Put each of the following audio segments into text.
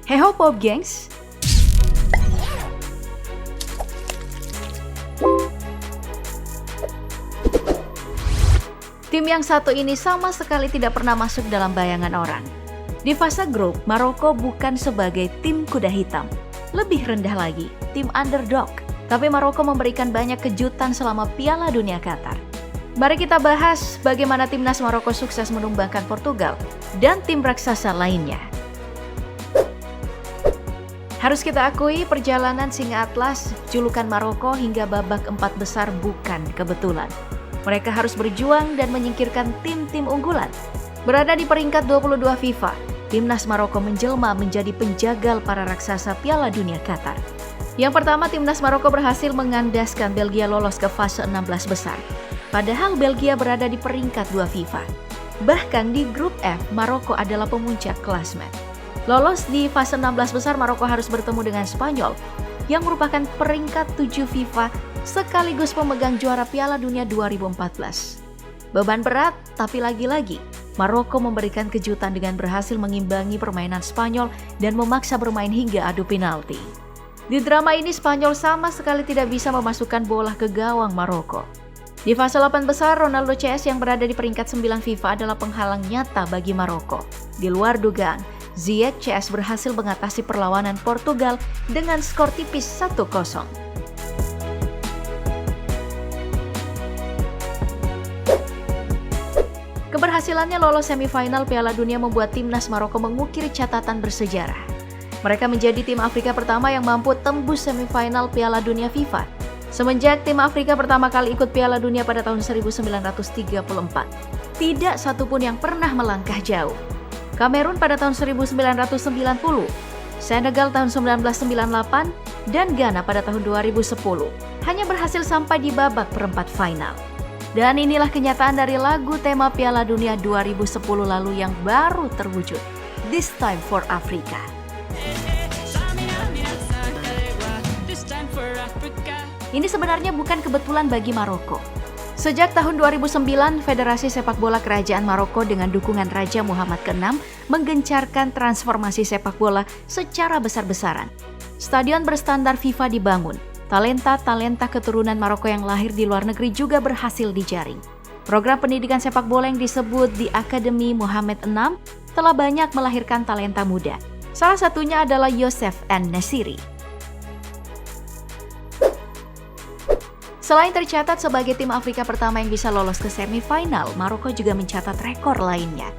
Heho Pop gengs! Tim yang satu ini sama sekali tidak pernah masuk dalam bayangan orang. Di fase grup, Maroko bukan sebagai tim kuda hitam. Lebih rendah lagi, tim underdog. Tapi Maroko memberikan banyak kejutan selama Piala Dunia Qatar. Mari kita bahas bagaimana timnas Maroko sukses menumbangkan Portugal dan tim raksasa lainnya. Harus kita akui, perjalanan Singa Atlas, julukan Maroko hingga babak 4 besar bukan kebetulan. Mereka harus berjuang dan menyingkirkan tim-tim unggulan. Berada di peringkat 22 FIFA, timnas Maroko menjelma menjadi penjagal para raksasa Piala Dunia Qatar. Yang pertama, timnas Maroko berhasil mengandaskan Belgia lolos ke fase 16 besar. Padahal Belgia berada di peringkat 2 FIFA. Bahkan di grup F, Maroko adalah pemuncak klasmen. Lolos di fase 16 besar, Maroko harus bertemu dengan Spanyol yang merupakan peringkat 7 FIFA sekaligus pemegang juara Piala Dunia 2014. Beban berat, tapi lagi-lagi Maroko memberikan kejutan dengan berhasil mengimbangi permainan Spanyol dan memaksa bermain hingga adu penalti. Di drama ini Spanyol sama sekali tidak bisa memasukkan bola ke gawang Maroko. Di fase 8 besar, Ronaldo CS yang berada di peringkat 9 FIFA adalah penghalang nyata bagi Maroko. Di luar dugaan, Ziyech CS berhasil mengatasi perlawanan Portugal dengan skor tipis 1-0. Keberhasilannya lolos semifinal Piala Dunia membuat timnas Maroko mengukir catatan bersejarah. Mereka menjadi tim Afrika pertama yang mampu tembus semifinal Piala Dunia FIFA. Semenjak tim Afrika pertama kali ikut Piala Dunia pada tahun 1934, tidak satupun yang pernah melangkah jauh. Kamerun pada tahun 1990, Senegal tahun 1998, dan Ghana pada tahun 2010 hanya berhasil sampai di babak perempat final. Dan inilah kenyataan dari lagu tema Piala Dunia 2010 lalu yang baru terwujud, This Time for Africa. Ini sebenarnya bukan kebetulan bagi Maroko. Sejak tahun 2009, Federasi Sepak Bola Kerajaan Maroko dengan dukungan Raja Muhammad ke-6 menggencarkan transformasi sepak bola secara besar-besaran. Stadion berstandar FIFA dibangun. Talenta-talenta keturunan Maroko yang lahir di luar negeri juga berhasil dijaring. Program pendidikan sepak bola yang disebut di Akademi Muhammad VI telah banyak melahirkan talenta muda. Salah satunya adalah Youssef En-Nesyri. Selain tercatat sebagai tim Afrika pertama yang bisa lolos ke semifinal, Maroko juga mencatat rekor lainnya.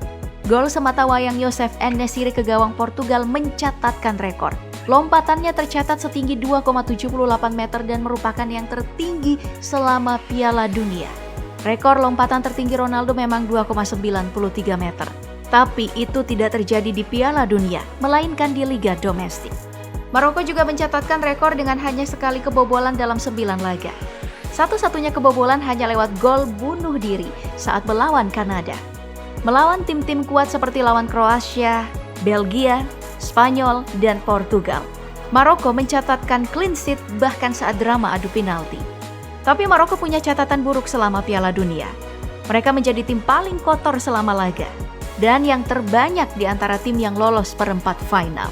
Gol sematawayang Youssef En-Nesyri ke gawang Portugal mencatatkan rekor. Lompatannya tercatat setinggi 2,78 meter dan merupakan yang tertinggi selama Piala Dunia. Rekor lompatan tertinggi Ronaldo memang 2,93 meter. Tapi itu tidak terjadi di Piala Dunia, melainkan di Liga Domestik. Maroko juga mencatatkan rekor dengan hanya sekali kebobolan dalam 9 laga. Satu-satunya kebobolan hanya lewat gol bunuh diri saat melawan Kanada. Melawan tim-tim kuat seperti lawan Kroasia, Belgia, Spanyol, dan Portugal. Maroko mencatatkan clean sheet bahkan saat drama adu penalti. Tapi Maroko punya catatan buruk selama Piala Dunia. Mereka menjadi tim paling kotor selama laga dan yang terbanyak di antara tim yang lolos perempat final.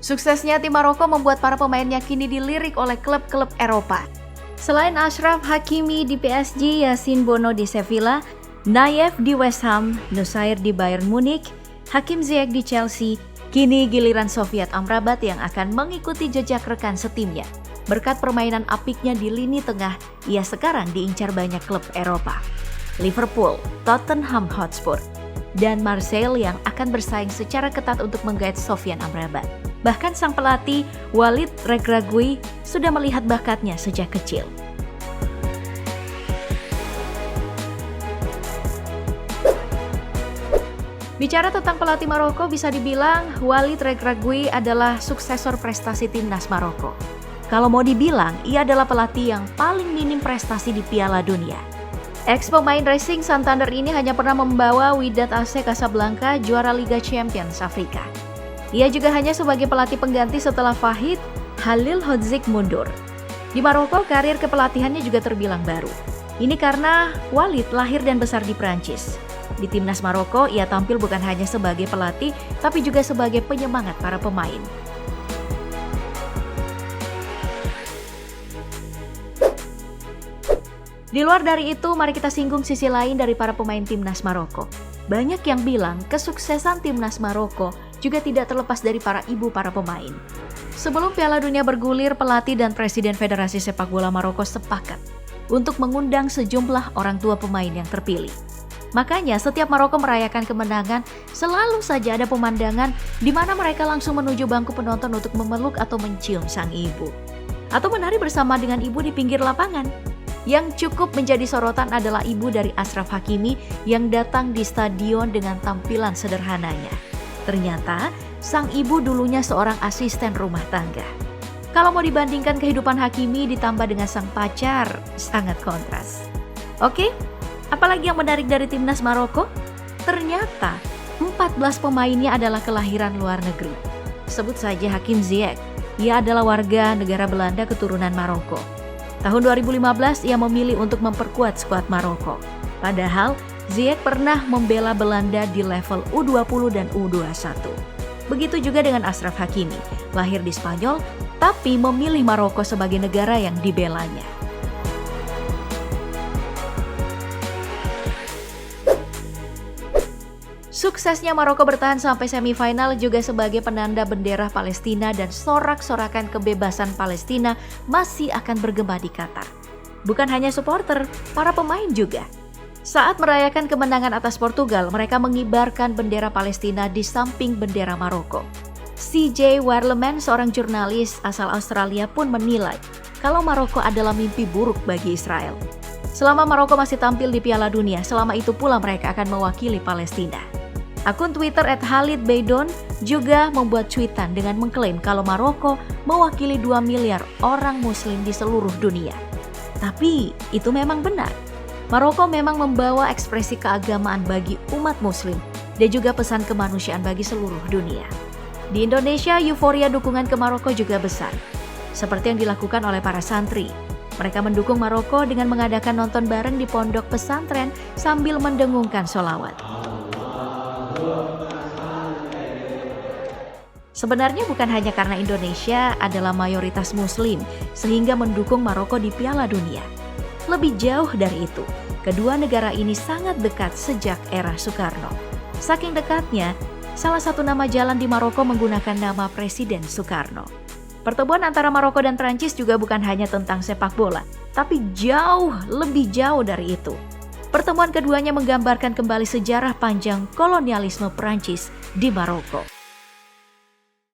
Suksesnya tim Maroko membuat para pemainnya kini dilirik oleh klub-klub Eropa. Selain Achraf Hakimi di PSG, Yassine Bono di Sevilla, Nayef di West Ham, Nusair di Bayern Munich, Hakim Ziyech di Chelsea, kini giliran Sofiat Amrabat yang akan mengikuti jejak rekan setimnya. Berkat permainan apiknya di lini tengah, ia sekarang diincar banyak klub Eropa. Liverpool, Tottenham Hotspur, dan Marseille yang akan bersaing secara ketat untuk menggait Sofian Amrabat. Bahkan sang pelatih Walid Regragui sudah melihat bakatnya sejak kecil. Bicara tentang pelatih Maroko, bisa dibilang Walid Regragui adalah suksesor prestasi timnas Maroko. Kalau mau dibilang, ia adalah pelatih yang paling minim prestasi di Piala Dunia. Ex-pemain Racing Santander ini hanya pernah membawa Wydad AC Casablanca juara Liga Champions Afrika. Ia juga hanya sebagai pelatih pengganti setelah Fahid Halil Hodzic mundur. Di Maroko, karir kepelatihannya juga terbilang baru. Ini karena Walid lahir dan besar di Prancis. Di timnas Maroko, ia tampil bukan hanya sebagai pelatih, tapi juga sebagai penyemangat para pemain. Di luar dari itu, mari kita singgung sisi lain dari para pemain timnas Maroko. Banyak yang bilang kesuksesan timnas Maroko juga tidak terlepas dari para ibu para pemain. Sebelum Piala Dunia bergulir, pelatih dan Presiden Federasi Sepak Bola Maroko sepakat untuk mengundang sejumlah orang tua pemain yang terpilih. Makanya setiap Maroko merayakan kemenangan, selalu saja ada pemandangan di mana mereka langsung menuju bangku penonton untuk memeluk atau mencium sang ibu. Atau menari bersama dengan ibu di pinggir lapangan. Yang cukup menjadi sorotan adalah ibu dari Achraf Hakimi yang datang di stadion dengan tampilan sederhananya. Ternyata, sang ibu dulunya seorang asisten rumah tangga. Kalau mau dibandingkan kehidupan Hakimi ditambah dengan sang pacar, sangat kontras. Oke, apalagi yang menarik dari timnas Maroko? Ternyata 14 pemainnya adalah kelahiran luar negeri. Sebut saja Hakim Ziyech, ia adalah warga negara Belanda keturunan Maroko. Tahun 2015 ia memilih untuk memperkuat skuad Maroko. Padahal Ziyech pernah membela Belanda di level U20 dan U21. Begitu juga dengan Achraf Hakimi, lahir di Spanyol tapi memilih Maroko sebagai negara yang dibelanya. Suksesnya Maroko bertahan sampai semifinal juga sebagai penanda bendera Palestina dan sorak-sorakan kebebasan Palestina masih akan bergema di Qatar. Bukan hanya supporter, para pemain juga. Saat merayakan kemenangan atas Portugal, mereka mengibarkan bendera Palestina di samping bendera Maroko. CJ Werleman, seorang jurnalis asal Australia pun menilai kalau Maroko adalah mimpi buruk bagi Israel. Selama Maroko masih tampil di Piala Dunia, selama itu pula mereka akan mewakili Palestina. Akun Twitter @khalidbeidon juga membuat cuitan dengan mengklaim kalau Maroko mewakili 2 miliar orang muslim di seluruh dunia. Tapi itu memang benar. Maroko memang membawa ekspresi keagamaan bagi umat muslim dan juga pesan kemanusiaan bagi seluruh dunia. Di Indonesia, euforia dukungan ke Maroko juga besar. Seperti yang dilakukan oleh para santri. Mereka mendukung Maroko dengan mengadakan nonton bareng di pondok pesantren sambil mendengungkan sholawat. Sebenarnya bukan hanya karena Indonesia adalah mayoritas muslim sehingga mendukung Maroko di Piala Dunia. Lebih jauh dari itu, kedua negara ini sangat dekat sejak era Soekarno. Saking dekatnya, salah satu nama jalan di Maroko menggunakan nama Presiden Soekarno. Pertemuan antara Maroko dan Prancis juga bukan hanya tentang sepak bola, tapi lebih jauh dari itu. Pertemuan keduanya menggambarkan kembali sejarah panjang kolonialisme Prancis di Maroko.